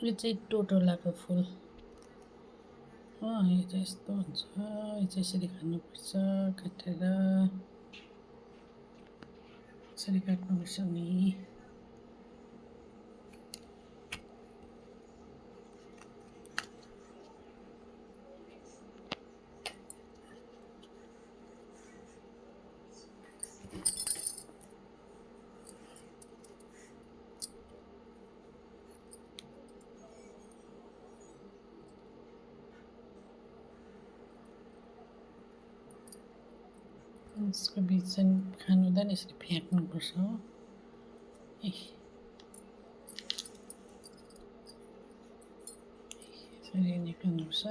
यो चाहिँ टोटोलाको फुल हो। यो चाहिँ यस्तो हुन्छ, यो चाहिँ यसरी खानुपर्छ, काटेर यसरी काट्नुपर्छ नि। यसको बिच चाहिँ खानु हुँदैन, यसरी फ्याँक्नुपर्छ हो। यसरी निकाल्नुपर्छ,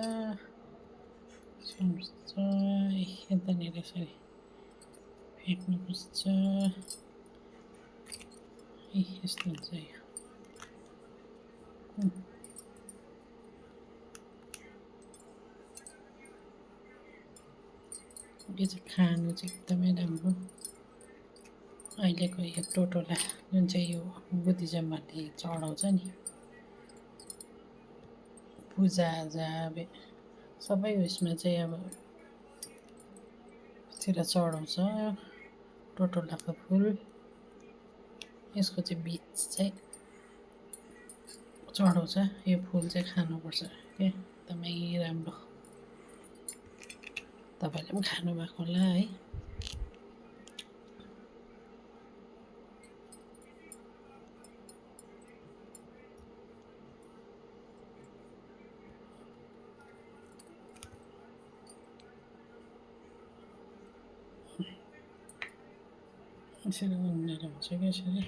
यतानिर यसरी फ्याँक्नुपर्छ। यस्तो हुन्छ यो। यो चाहिँ खानु चाहिँ एकदमै राम्रो। अहिलेको यो टोटोला जुन चाहिँ यो बुद्धिज्महरूले चढाउँछ नि, पूजाआजा सबै उयसमा चाहिँ अब तिर चढाउँछ टोटोलाको फुल। यसको चाहिँ बिज चाहिँ चढाउँछ। यो फुल चाहिँ खानुपर्छ के, एकदमै राम्रो। तपाईँले पनि खानुभएको होला है। यसरी उनेर हुन्छ क्या, यसरी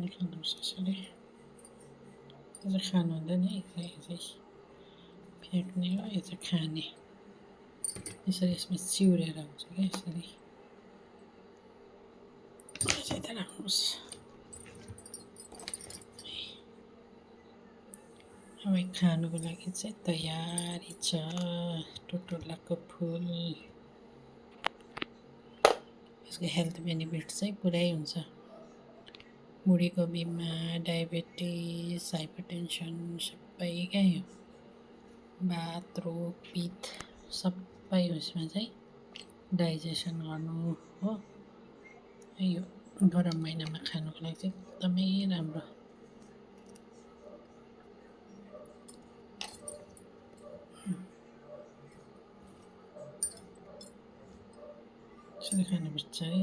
निकाल्नुपर्छ। यसरी यो चाहिँ खानु हुँदैन है, यो चाहिँ फ्याँक्ने हो, यो चाहिँ खाने। यसरी यसमा चिउरेर हुन्छ क्या, यसरी चाहिँ राख्नुहोस्। अब खानुको लागि चाहिँ तयारी छ टोटोलाको फुल। यसको हेल्थ बेनिफिट चाहिँ पुरै हुन्छ। मुडीको बिमार, डायबेटिस, हाइपरटेन्सन सबै क्या यो। बात, रोग, पित्त सबै उसमा चाहिँ डाइजेसन गर्नु हो। यो गरम महिनामा खानुको लागि चाहिँ एकदमै राम्रो। यसरी खानुपर्छ है।